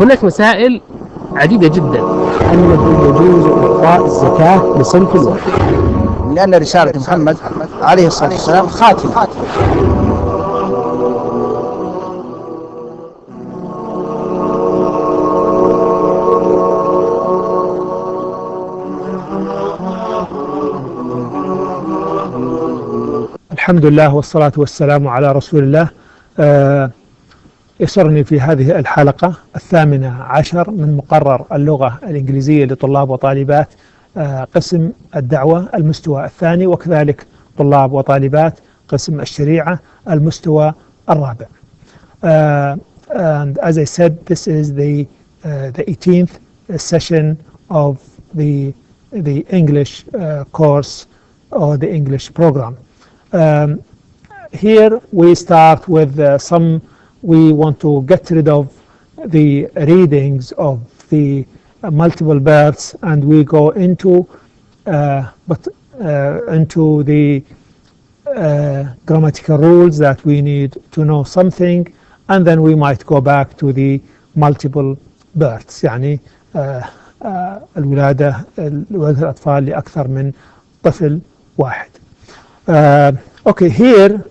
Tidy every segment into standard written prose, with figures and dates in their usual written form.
هناك مسائل عديدة جدا. الذي يجوز إعطاء الزكاة لصنف الواحد، لأن رسالة محمد عليه الصلاة والسلام خاتم. الحمد لله والصلاة والسلام على رسول الله. يسرني في هذه الحلقة 18 من مقرر اللغة الإنجليزية لطلاب وطالبات قسم الدعوة المستوى الثاني، وكذلك طلاب وطالبات قسم الشريعة المستوى الرابع. And as I said, this is the 18th session of the English course or the English program. Here we start with we want to get rid of the readings of the multiple verbs, and we go into the grammatical rules that we need to know something, and then we might go back to the multiple births. يعني الولادة الأطفال لأكثر من طفل واحد. Okay, here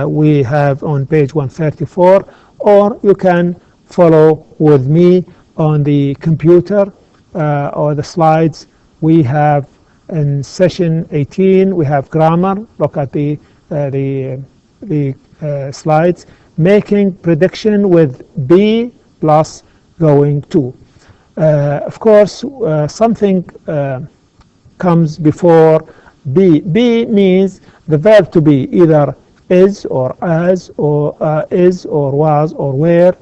we have on page 134, or you can follow with me on the computer or the slides. We have in session 18 we have grammar. Look at the slides. Making prediction with be plus going to. Of course, something comes before be. Be means the verb to be, either is or as or is or was or were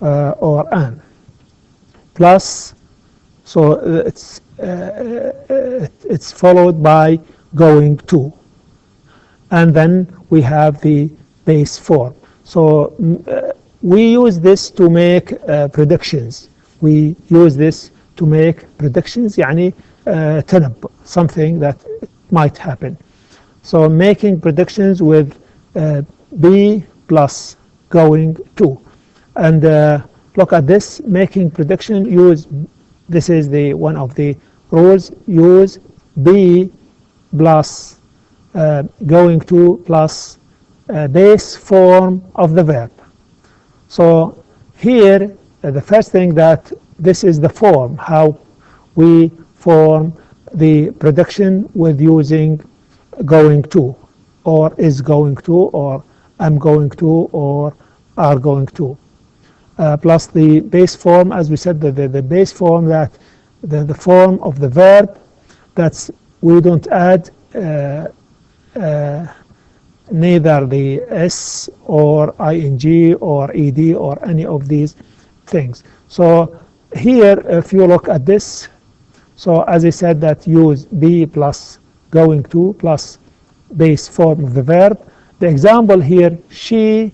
or an. Plus, so it's followed by going to, and then we have the base form. So we use this to make predictions. We use this to make predictions, يعني تنبؤ, something that might happen. So making predictions with be plus going to. And look at this, making prediction, this is one of the rules, use be plus going to plus base form of the verb. So here the first thing that this is the form, how we form the prediction with using going to, or is going to, or am going to, or are going to, plus the base form, as we said, the base form, that the form of the verb, that's we don't add neither the s or ing or ed or any of these things. So here, if you look at this, so as I said, that use be plus going to plus base form of the verb. The example here, she,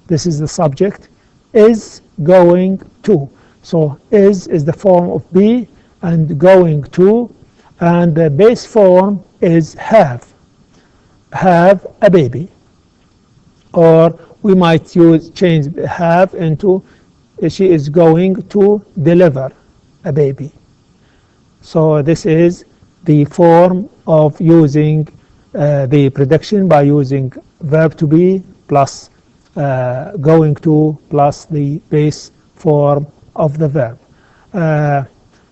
this is the subject, is going to. So is the form of be, and going to, and the base form is have a baby. Or we might change have into she is going to deliver a baby. So this is the form of using the prediction by using verb to be plus going to plus the base form of the verb.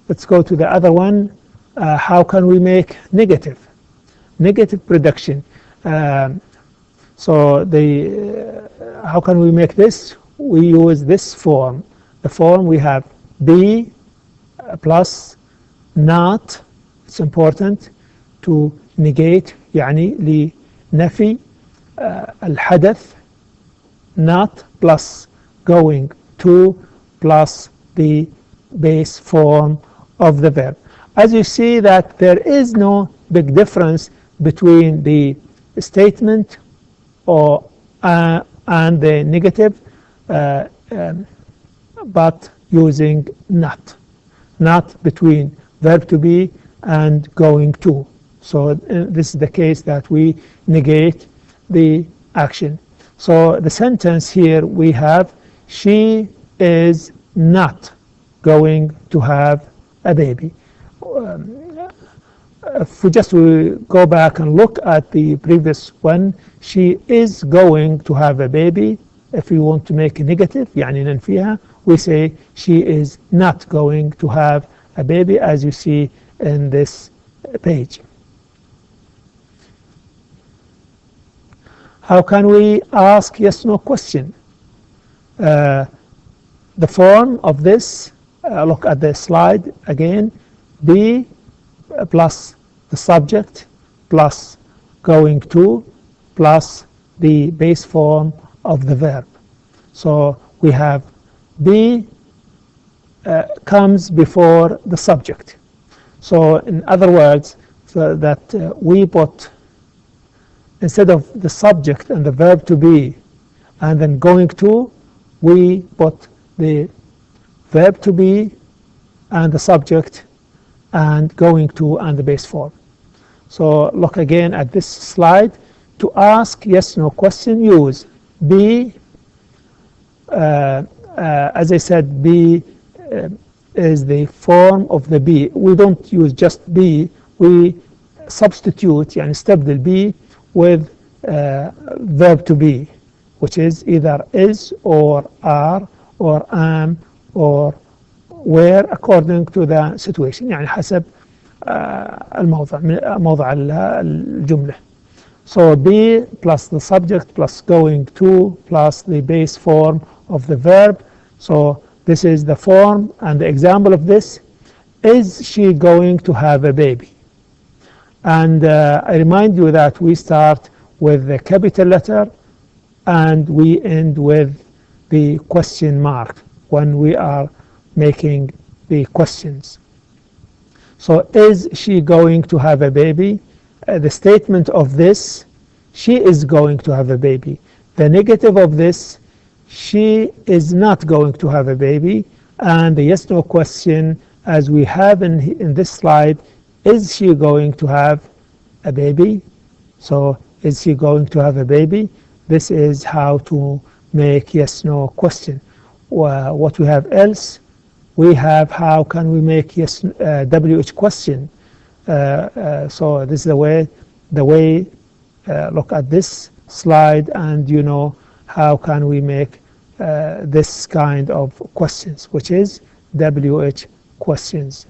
Let's go to the other one. How can we make negative prediction? So how can we make this? We use this form. The form we have be plus not. It's important to negate, يعني لنفي الحدث, not plus going to plus the base form of the verb. As you see that there is no big difference between the statement or and the negative, but using not between verb to be and going to. So this is the case that we negate the action. So the sentence here we have, she is not going to have a baby. If we go back and look at the previous one, she is going to have a baby. If we want to make a negative, يعني ننفيها, we say she is not going to have a baby, as you see in this page. How can we ask yes/no question? The form of this, look at the slide again, be plus the subject plus going to plus the base form of the verb. So we have be comes before the subject. So in other words, so that we put, instead of the subject and the verb to be and then going to, we put the verb to be and the subject and going to and the base form. So look again at this slide. To ask yes/no question, use be. As I said, be is the form of the be. We don't use just be. We substitute, يعني نستبدل be with verb to be, which is either is or are or am or where according to the situation, يعني حسب موضع الجملة. So be plus the subject plus going to plus the base form of the verb. So this is the form, and the example of this: is she going to have a baby? And I remind you that we start with the capital letter and we end with the question mark when we are making the questions. So is she going to have a baby? The statement of this, she is going to have a baby. The negative of this, she is not going to have a baby. And the yes/no question, as we have in this slide, is she going to have a baby? So is she going to have a baby? This is how to make yes/no question. What we have else, we have how can we make yes WH question. So this is the way look at this slide and you know how can we make this kind of questions, which is WH questions.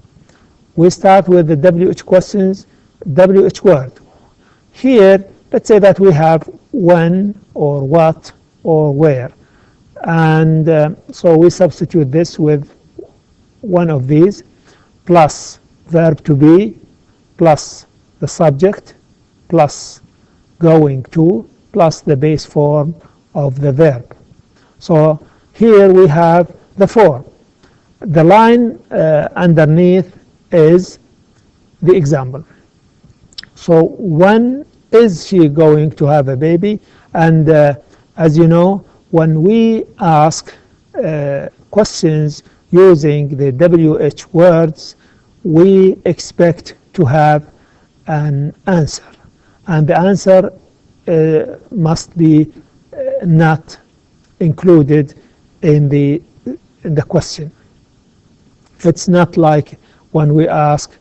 We start with the WH questions, WH word. Here, let's say that we have when or what or where. And so we substitute this with one of these plus verb to be plus the subject plus going to plus the base form of the verb. So here we have the form. The line underneath is the example. So when is she going to have a baby? And as you know, when we ask questions using the WH words, we expect to have an answer, and the answer must be not included in the question. It's not like when we ask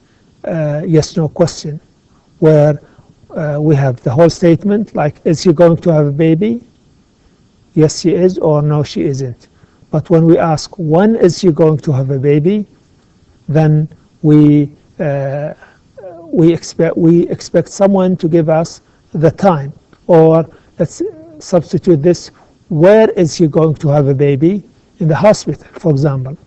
yes/no question, where we have the whole statement, like is she going to have a baby? Yes, she is, or no, she isn't. But when we ask when is she going to have a baby, then we expect someone to give us the time. Or let's substitute this: where is she going to have a baby? In the hospital, for example.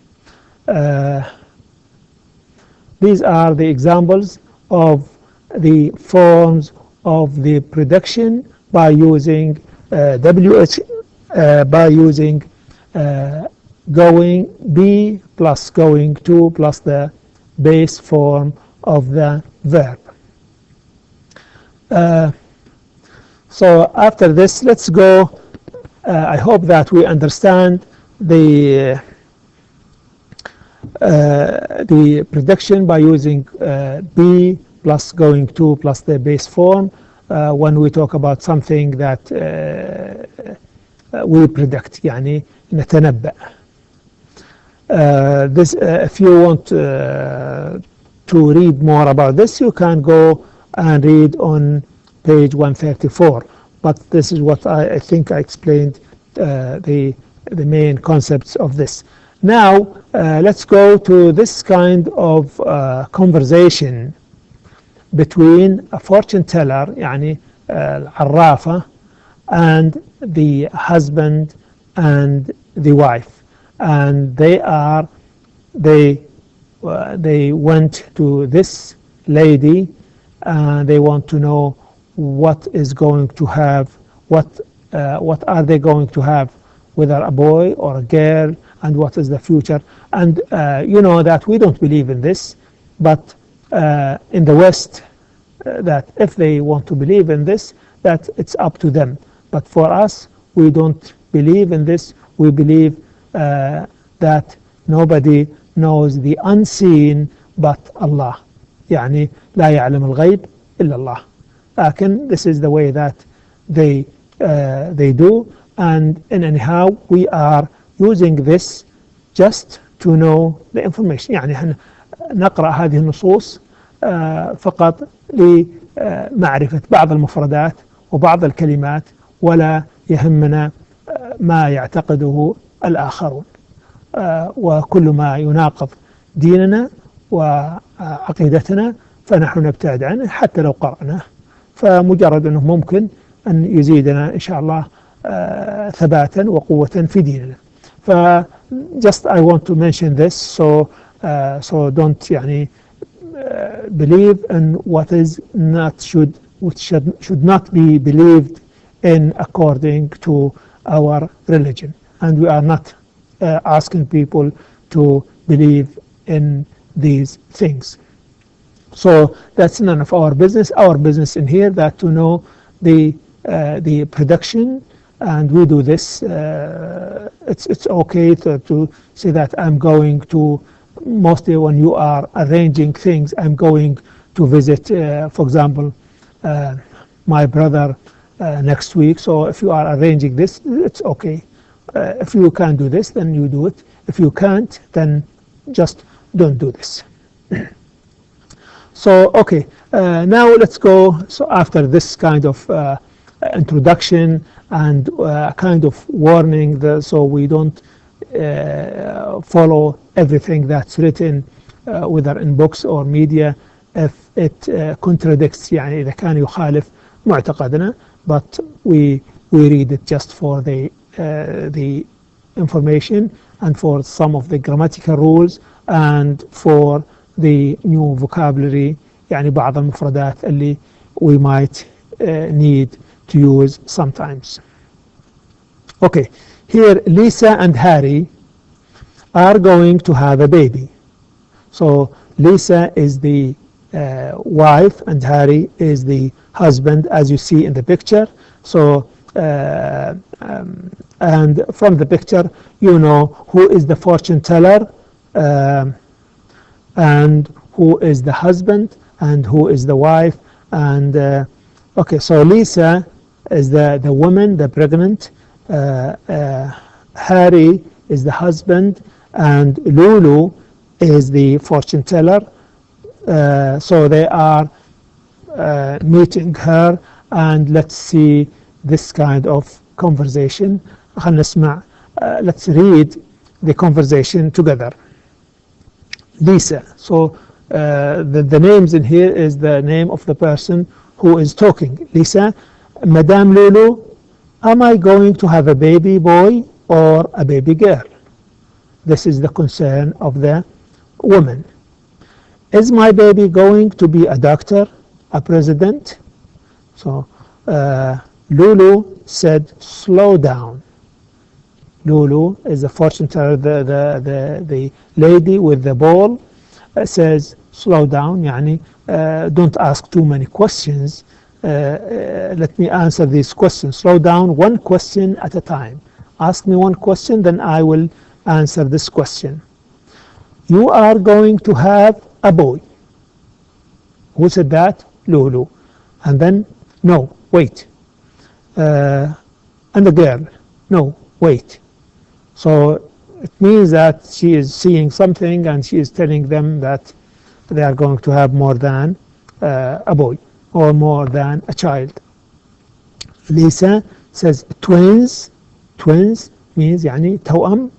These are the examples of the forms of the prediction by using WH, by using going be plus going to plus the base form of the verb. So after this, let's go. I hope that we understand the prediction by using be plus going to plus the base form when we talk about something that we predict, يعني نتنبأ. if you want to read more about this, you can go and read on page 134. But this is what I think I explained the main concepts of this. Now let's go to this kind of conversation between a fortune teller, يعني العرافة, and the husband and the wife, and they went to this lady and they want to know what is going to have, what are they going to have, whether a boy or a girl, and what is the future. And you know that we don't believe in this, but in the West, that if they want to believe in this, that it's up to them. But for us, we don't believe in this. We believe that nobody knows the unseen but Allah. يعني لا يعلم الغيب إلا الله. لكن this is the way that they do, and anyhow we are using this just to know the information. يعني نقرأ هذه النصوص فقط لمعرفة بعض المفردات وبعض الكلمات، ولا يهمنا ما يعتقده الآخرون، وكل ما يناقض ديننا وعقيدتنا فنحن نبتعد عنه حتى لو قرأناه، فمجرد أنه ممكن أن يزيدنا إن شاء الله ثباتا وقوة في ديننا. just I want to mention this, so don't يعني believe in what is not should not be believed in according to our religion, and we are not asking people to believe in these things. So that's none of our business. Our business in here that to know the production, and we do this. It's okay to say that I'm going to, mostly when you are arranging things, I'm going to visit, for example, my brother next week. So if you are arranging this, it's okay. If you can do this, then you do it. If you can't, then just don't do this. So okay, now let's go. So after this kind of introduction and kind of warning, so we don't follow everything that's written, whether in books or media, if it contradicts يعني إذا كان يخالف معتقدنا, but we read it just for the information and for some of the grammatical rules and for the new vocabulary, يعني بعض المفردات اللي we might need to use sometimes. Okay, here Lisa and Harry are going to have a baby. So Lisa is the wife and Harry is the husband, as you see in the picture. So and from the picture you know who is the fortune teller and who is the husband and who is the wife. And okay, so Lisa is the woman, the pregnant, Harry is the husband, and Lulu is the fortune teller. So they are meeting her, and let's see this kind of conversation. Let's read the conversation together. Lisa. So the names in here is the name of the person who is talking. Lisa, Madame Lulu, am I going to have a baby boy or a baby girl? This is the concern of the woman. Is my baby going to be a doctor, a president? So Lulu said, slow down. Lulu is a fortune teller, the lady with the ball, says slow down, يعني don't ask too many questions. Let me answer these questions. Slow down, one question at a time. Ask me one question, then I will answer this question. You are going to have a boy. Who said that? Lulu. And then, no, wait. And a girl. No, wait. So it means that she is seeing something and she is telling them that they are going to have more than a boy or more than a child. Lisa says twins. Twins means يعني توأم.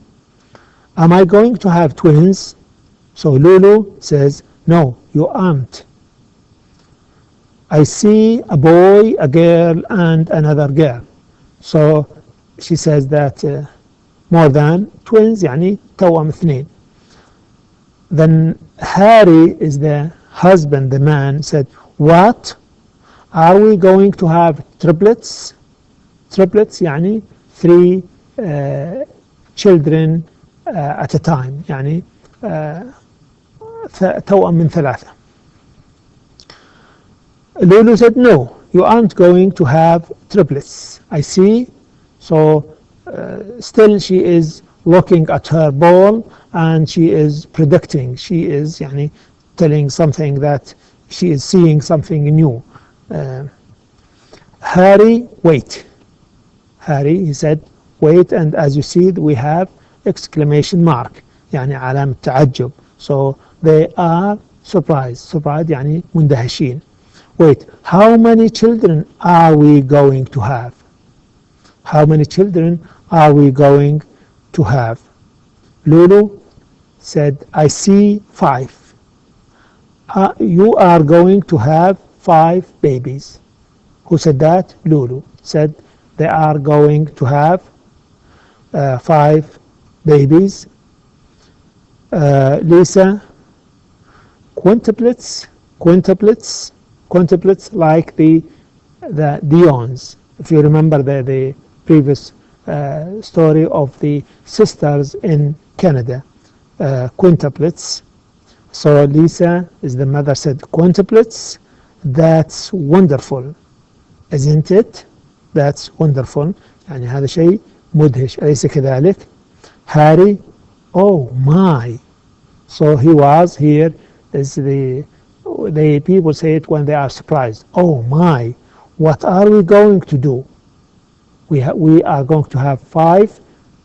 Am I going to have twins? So Lulu says, no, you aren't. I see a boy, a girl, and another girl. So she says that more than twins يعني توأم اثنين. Then Harry is the husband, the man, said, what? Are we going to have triplets? Triplets يعني three children at a time يعني توأم من ثلاثة. Lulu said, no, you aren't going to have triplets. I see. So still she is looking at her ball and she is predicting. She is يعني telling something that she is seeing something new. Harry, wait. Harry, he said, wait, and as you see, we have exclamation mark, يعني علامة تعجب. So they are surprised. Surprised يعني مندهشين. Wait, how many children are we going to have? How many children are we going to have? Lulu said, I see 5. You are going to have 5 babies. Who said that? Lulu said they are going to have 5 babies. Lisa, quintuplets like the Dions. If you remember the previous story of the sisters in Canada, quintuplets. So Lisa, is the mother, said quintuplets. That's wonderful, isn't it? That's wonderful. يعني هذا شيء مدهش أليس كذلك? Harry, oh my. So he was here is the people say it when they are surprised. Oh my, what are we going to do? We are going to have 5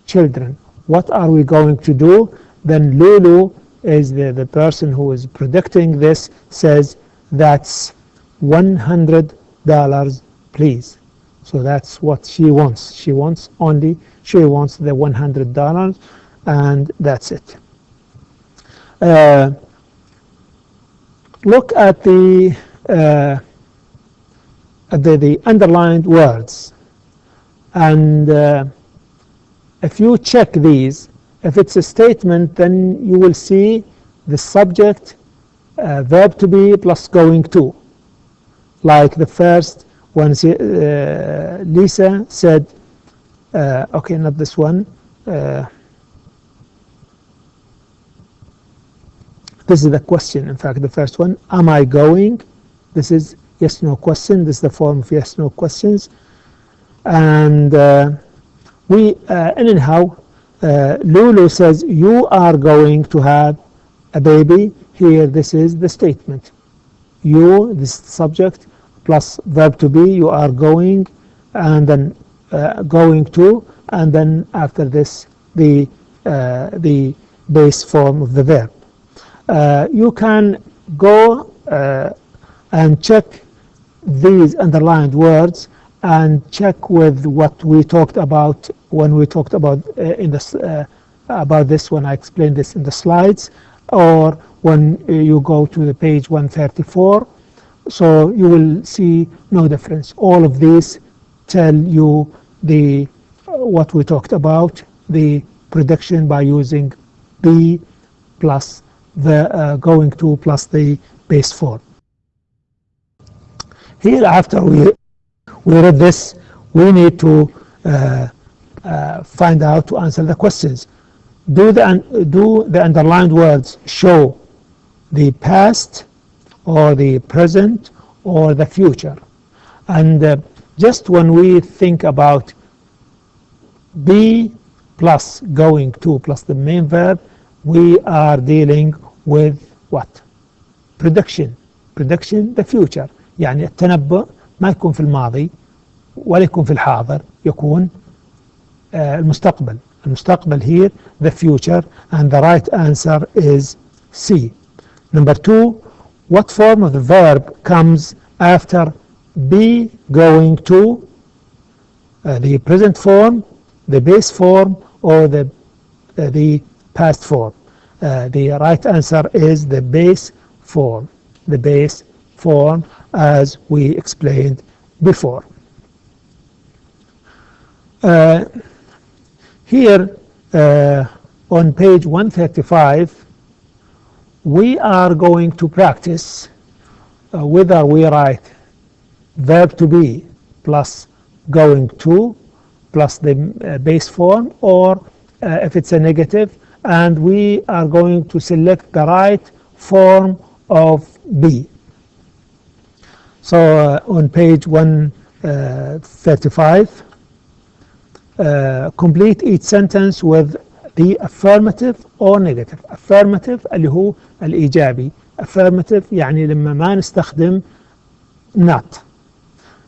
children. What are we going to do? Then Lulu is the person who is predicting this, says that's $100, please. So that's what she wants. She wants the $100, and that's it. Look at the underlined words, and if you check these, if it's a statement, then you will see the subject, verb to be plus going to. Like the first one, Lisa said, okay, not this one. This is the question, in fact, the first one. Am I going? This is yes, no question. This is the form of yes, no questions. And anyhow, Lulu says, you are going to have a baby. Here, this is the statement. You, this subject, plus verb to be, you are going, and then going to, and then after this, the base form of the verb. You can go and check these underlined words and check with what we talked about when we talked about about this, when I explained this in the slides, or when you go to the page 134. So you will see no difference. All of these tell you what we talked about, the prediction by using be plus the going to plus the base form. Here, after we read this, we need to find out to answer the questions. Do the underlined words show the past or the present or the future? And just when we think about be plus going to plus the main verb, we are dealing with what? Prediction. Prediction, the future. يعني التنبؤ ما يكون في الماضي ولا يكون في الحاضر، يكون المستقبل. المستقبل here the future, and the right answer is C. Number 2, what form of the verb comes after be going to? The present form, the base form, or the past form? The right answer is the base form. The base form, as we explained before. Here on page 135, we are going to practice whether we write verb to be plus going to plus the base form, or if it's a negative, and we are going to select the right form of be. So on page 135, complete each sentence with the affirmative or negative. Affirmative اللي هو الإيجابي. Affirmative يعني لما ما نستخدم not.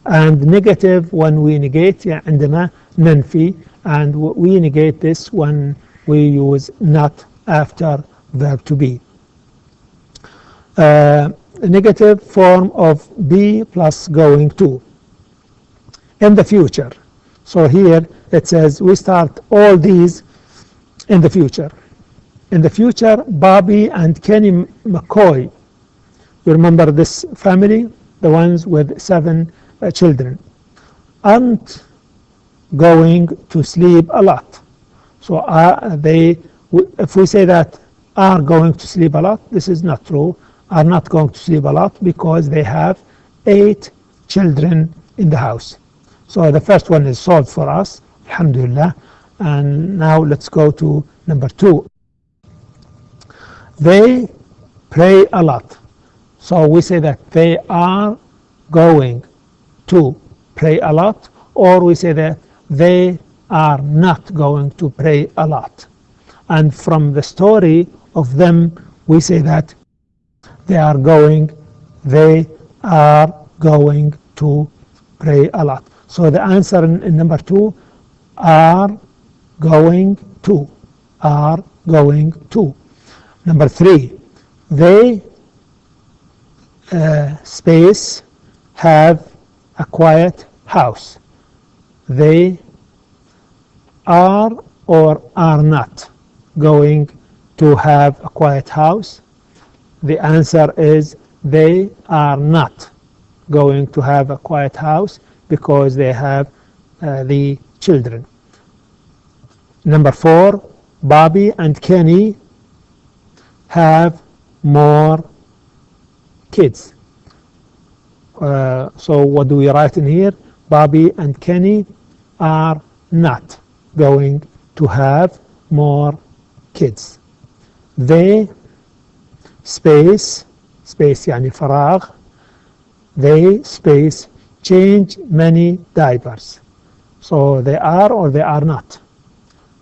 And negative when we negate يعني عندما ننفي, and we negate this when we use not after verb to be. Negative form of be plus going to. In the future. So here it says we start all these in the future. In the future, Bobby and Kenny McCoy, you remember this family, the ones with 7 children, aren't going to sleep a lot. So if we say that are going to sleep a lot, this is not true. Are not going to sleep a lot because they have 8 children in the house. So the first one is solved for us, alhamdulillah. And now let's go to number 2. They pray a lot. So we say that they are going to pray a lot, or we say that they are not going to pray a lot. And from the story of them, we say that they are going to pray a lot. So the answer in number 2, are going to. Number 3, they space have a quiet house. They are or are not going to have a quiet house. The answer is they are not going to have a quiet house because they have the children. Number 4, Bobby and Kenny have more kids. So what do we write in here? Bobby and Kenny are not going to have more kids. They space يعني فراغ. They space change many diapers. So they are or they are not.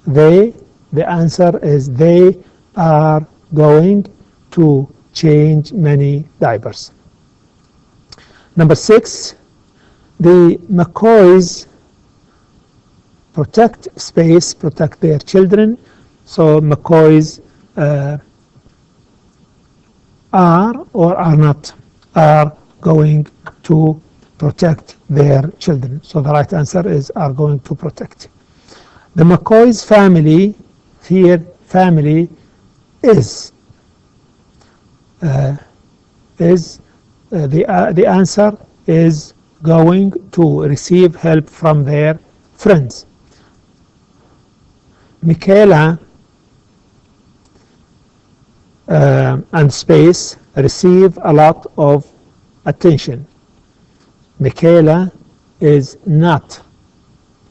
The answer is they are going to change many diapers. Number 6, the McCoys protect their children. So McCoys are or are not going to protect their children. So the right answer is are going to protect. The McCoys family, here family is the answer is going to receive help from their friends. Michaela and space receive a lot of attention. Michaela is not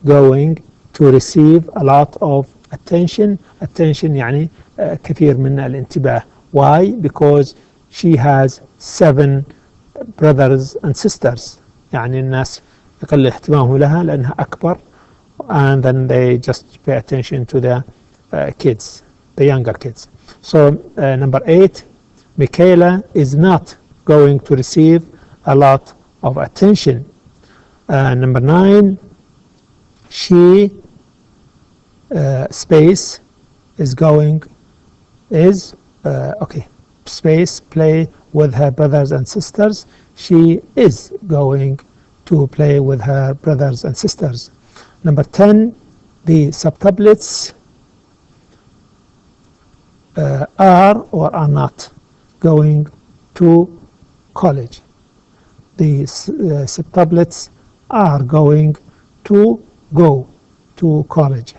going to receive a lot of attention. Attention يعني كثير من الانتباه. Why? Because she has 7 brothers and sisters. يعني الناس يقل اهتمامهم لها لأنها أكبر, and then they just pay attention to the kids, the younger kids. So number 8, Michaela is not going to receive a lot of attention. Number 9, she space is going is okay, space play with her brothers and sisters. She is going to play with her brothers and sisters. Number 10, the subtablets are or are not going to college. The subtablets are going to go to college.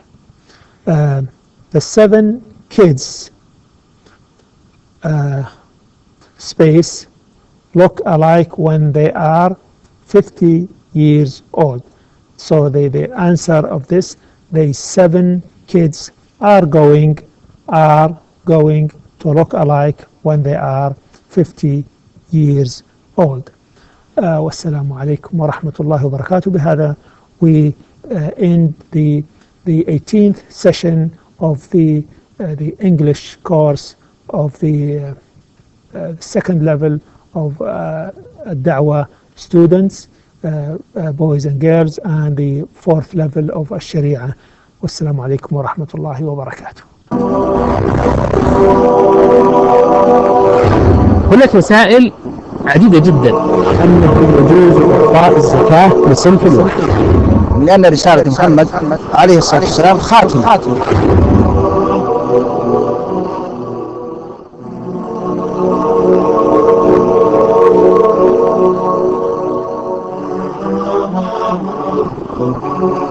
The 7 kids space look alike when they are 50 years old. So the answer of this, the 7 kids are going to look alike when they are 50 years old. Wassalamu alaikum wa rahmatullahi wa barakatuh. بهذا we end the 18th session of the English course of the second level of Da'wah students, boys and girls, and the 4th level of Shari'ah. Wassalamu alaikum wa rahmatullahi wa barakatuh. هناك مسائل عديدة جدا. أنه يجوز إعطاء الزكاة لصنف واحد، لأن رسالة محمد عليه الصلاة والسلام خاتمة. Thank you.